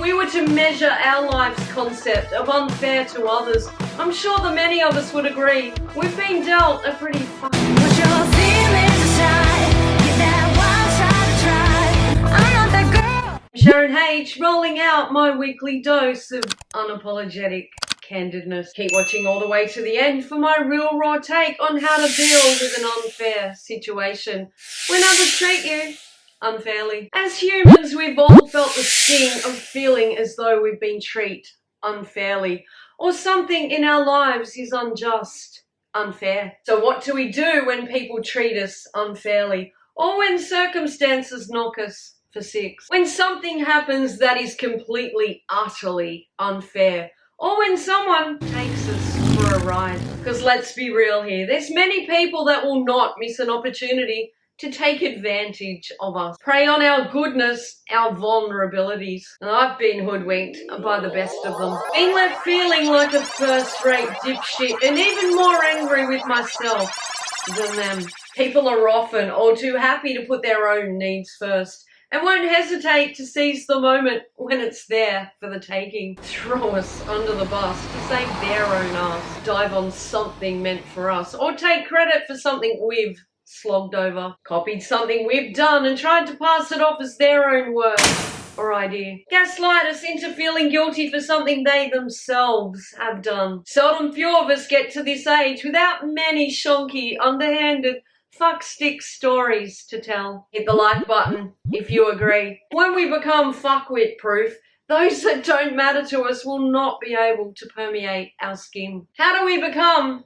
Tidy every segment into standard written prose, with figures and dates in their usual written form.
we were to measure our life's concept of unfair to others, I'm sure that many of us would agree we've been dealt a pretty fucking... Put your feelings aside, give that wild side a try. I'm not that girl. Sharon H, rolling out my weekly dose of unapologetic candidness. Keep watching all the way to the end for my real raw take on how to deal with an unfair situation when others treat you unfairly. As humans, we've all felt the sting of feeling as though we've been treated unfairly, or something in our lives is unjust, unfair. So what do we do when people treat us unfairly, or when circumstances knock us for six? When something happens that is completely, utterly unfair, or when someone takes us for a ride. Because let's be real here, there's many people that will not miss an opportunity to take advantage of us, prey on our goodness, our vulnerabilities. And I've been hoodwinked by the best of them, been left feeling like a first-rate dipshit and even more angry with myself than them. People are often all too happy to put their own needs first and won't hesitate to seize the moment when it's there for the taking. Throw us under the bus to save their own ass, dive on something meant for us, or take credit for something we've slogged over, copied something we've done and tried to pass it off as their own work or idea. Gaslight us into feeling guilty for something they themselves have done. Seldom few of us get to this age without many shonky, underhanded, fuckstick stories to tell. Hit the like button if you agree. When we become fuckwit proof, those that don't matter to us will not be able to permeate our skin. How do we become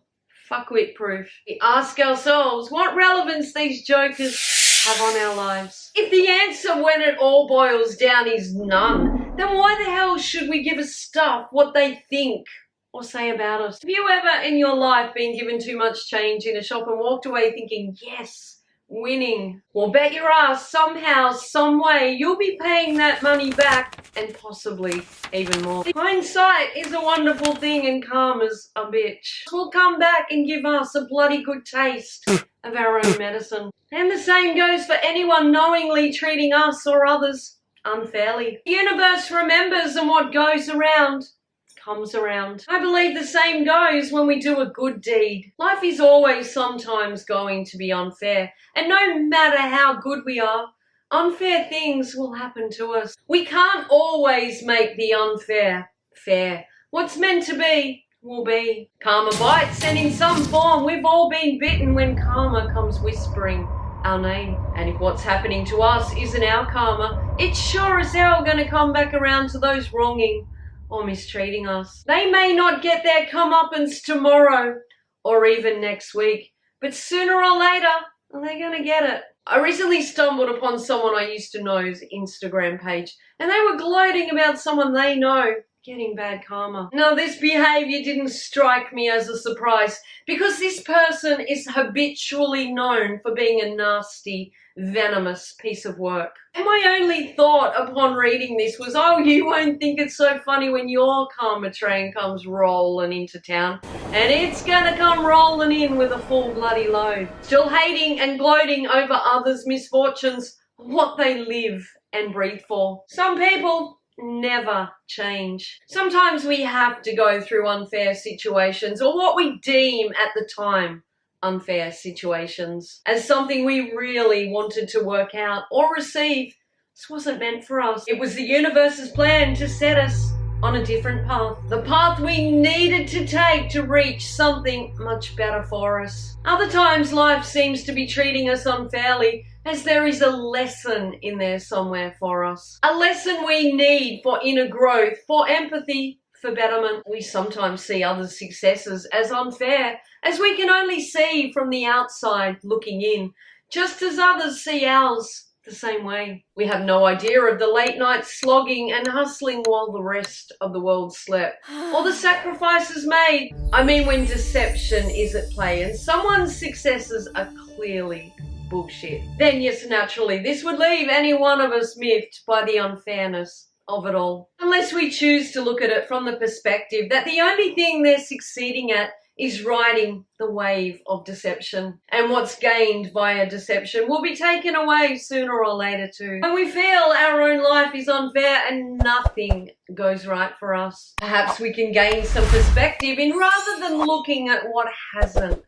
fuckwit proof? We ask ourselves what relevance these jokers have on our lives. If the answer when it all boils down is none, then why the hell should we give a stuff what they think or say about us? Have you ever in your life been given too much change in a shop and walked away thinking, yes, winning? Well, bet your ass somehow, some way, you'll be paying that money back and possibly even more. Hindsight is a wonderful thing and karma's a bitch. We'll come back and give us a bloody good taste of our own medicine. And the same goes for anyone knowingly treating us or others unfairly. The universe remembers, and what goes around comes around. I believe the same goes when we do a good deed. Life is always sometimes going to be unfair, and no matter how good we are, unfair things will happen to us. We can't always make the unfair fair. What's meant to be will be. Karma bites, and in some form we've all been bitten when karma comes whispering our name. And if what's happening to us isn't our karma, it's sure as hell gonna come back around to those wronging or mistreating us. They may not get their comeuppance tomorrow or even next week, but sooner or later, they're gonna get it. I recently stumbled upon someone I used to know's Instagram page, and they were gloating about someone they know getting bad karma. Now, this behavior didn't strike me as a surprise because this person is habitually known for being a nasty, venomous piece of work. And my only thought upon reading this was, oh, you won't think it's so funny when your karma train comes rolling into town, and it's gonna come rolling in with a full bloody load. Still hating and gloating over others' misfortunes, what they live and breathe for. Some people never change. Sometimes we have to go through unfair situations, or what we deem at the time unfair situations, as something we really wanted to work out or receive. This wasn't meant for us. It was the universe's plan to set us on a different path, the path we needed to take to reach something much better for us. Other times life seems to be treating us unfairly, as there is a lesson in there somewhere for us. A lesson we need for inner growth, for empathy, for betterment. We sometimes see others' successes as unfair, as we can only see from the outside looking in, just as others see ours the same way. We have no idea of the late night slogging and hustling while the rest of the world slept, or the sacrifices made. I mean, when deception is at play and someone's successes are clearly bullshit, then yes, naturally, this would leave any one of us miffed by the unfairness of it all. Unless we choose to look at it from the perspective that the only thing they're succeeding at is riding the wave of deception. And what's gained via deception will be taken away sooner or later too. When we feel our own life is unfair and nothing goes right for us, perhaps we can gain some perspective in rather than looking at what hasn't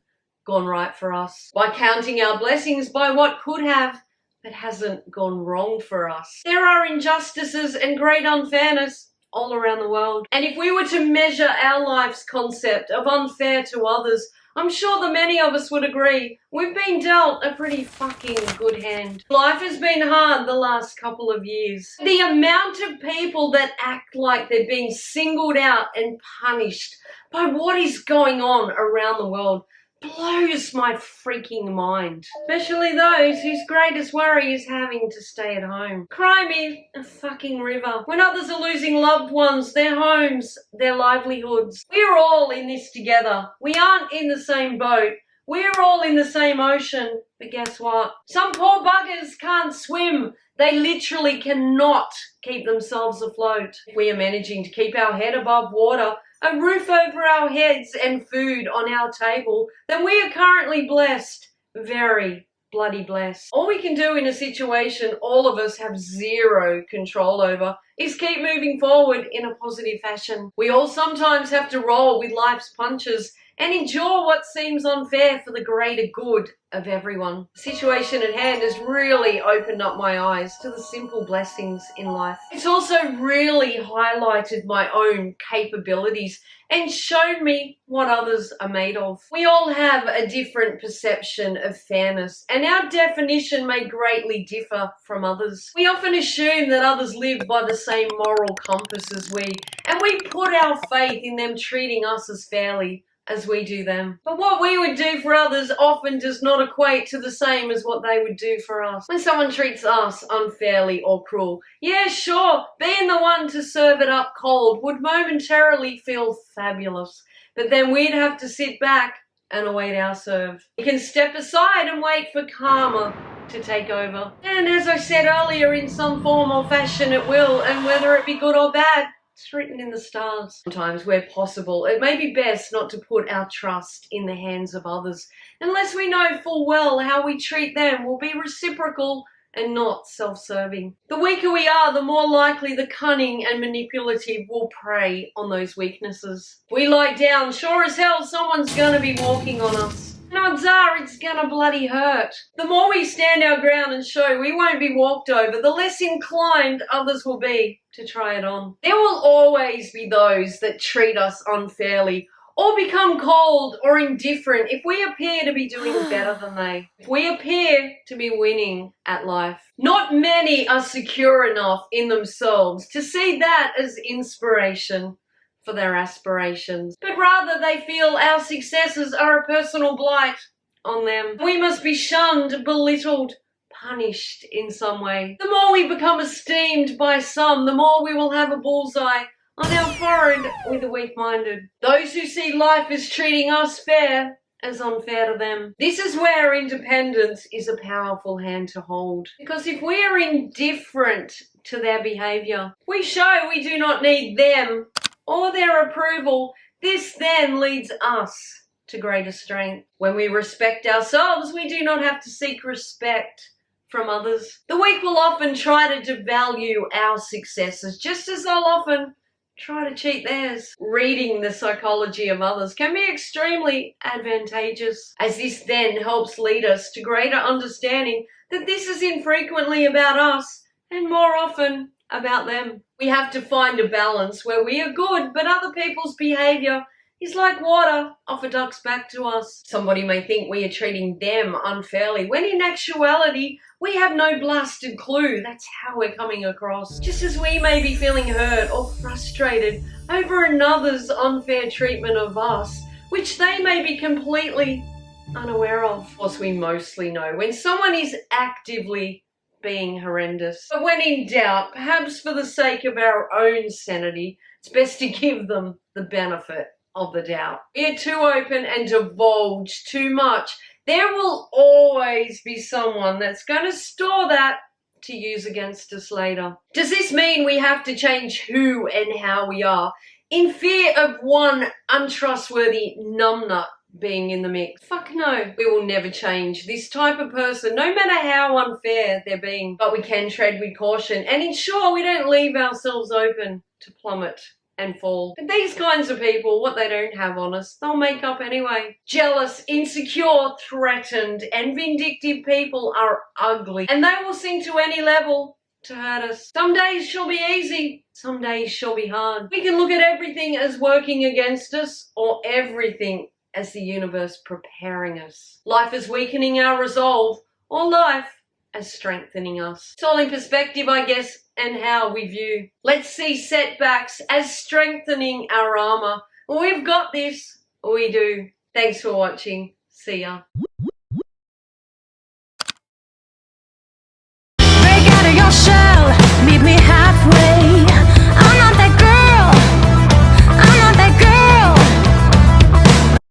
gone right for us, by counting our blessings by what could have but hasn't gone wrong for us. There are injustices and great unfairness all around the world. And if we were to measure our life's concept of unfair to others, I'm sure that many of us would agree we've been dealt a pretty fucking good hand. Life has been hard the last couple of years. The amount of people that act like they're being singled out and punished by what is going on around the world blows my freaking mind. Especially those whose greatest worry is having to stay at home. Cry me a fucking river. When others are losing loved ones, their homes, their livelihoods. We're all in this together. We aren't in the same boat. We're all in the same ocean. But guess what? Some poor buggers can't swim. They literally cannot keep themselves afloat. If we are managing to keep our head above water, a roof over our heads and food on our table, then we are currently blessed. Very bloody blessed. All we can do in a situation all of us have zero control over is keep moving forward in a positive fashion. We all sometimes have to roll with life's punches and endure what seems unfair for the greater good of everyone. The situation at hand has really opened up my eyes to the simple blessings in life. It's also really highlighted my own capabilities and shown me what others are made of. We all have a different perception of fairness, and our definition may greatly differ from others. We often assume that others live by the same moral compass as we, and we put our faith in them treating us as fairly as we do them. But what we would do for others often does not equate to the same as what they would do for us. When someone treats us unfairly or cruel, yeah, sure, being the one to serve it up cold would momentarily feel fabulous. But then we'd have to sit back and await our serve. We can step aside and wait for karma to take over. And as I said earlier, in some form or fashion it will, and whether it be good or bad, it's written in the stars. Sometimes, where possible, it may be best not to put our trust in the hands of others, unless we know full well how we treat them will be reciprocal and not self-serving. The weaker we are, the more likely the cunning and manipulative will prey on those weaknesses. If we lie down, sure as hell someone's gonna be walking on us. And odds are it's gonna bloody hurt. The more we stand our ground and show we won't be walked over, the less inclined others will be to try it on. There will always be those that treat us unfairly or become cold or indifferent if we appear to be doing better than they. If we appear to be winning at life. Not many are secure enough in themselves to see that as inspiration for their aspirations, but rather they feel our successes are a personal blight on them. We must be shunned, belittled, punished in some way. The more we become esteemed by some, the more we will have a bullseye on our forehead with the weak-minded. Those who see life as treating us fair as unfair to them. This is where independence is a powerful hand to hold. Because if we are indifferent to their behaviour, we show we do not need them or their approval. This then leads us to greater strength. When we respect ourselves, we do not have to seek respect from others. The weak will often try to devalue our successes, just as they'll often try to cheat theirs. Reading the psychology of others can be extremely advantageous, as this then helps lead us to greater understanding that this is infrequently about us and more often about them. We have to find a balance where we are good, but other people's behaviour is like water off a duck's back to us. Somebody may think we are treating them unfairly, when in actuality, we have no blasted clue that's how we're coming across. Just as we may be feeling hurt or frustrated over another's unfair treatment of us, which they may be completely unaware of. Of course, we mostly know when someone is actively being horrendous. But when in doubt, perhaps for the sake of our own sanity, it's best to give them the benefit of the doubt. We are too open and divulge too much. There will always be someone that's going to store that to use against us later. Does this mean we have to change who and how we are in fear of one untrustworthy numbnut being in the mix. Fuck no. We will never change this type of person, no matter how unfair they're being. But we can tread with caution and ensure we don't leave ourselves open to plummet and fall. But these kinds of people, what they don't have on us, they'll make up anyway. Jealous, insecure, threatened, and vindictive people are ugly, and they will sink to any level to hurt us. Some days shall be easy, some days shall be hard. We can look at everything as working against us, or everything as the universe preparing us. Life as weakening our resolve, or life as strengthening us. It's all in perspective, I guess, and how we view. Let's see setbacks as strengthening our armor. We've got this. We do. Thanks for watching. See ya.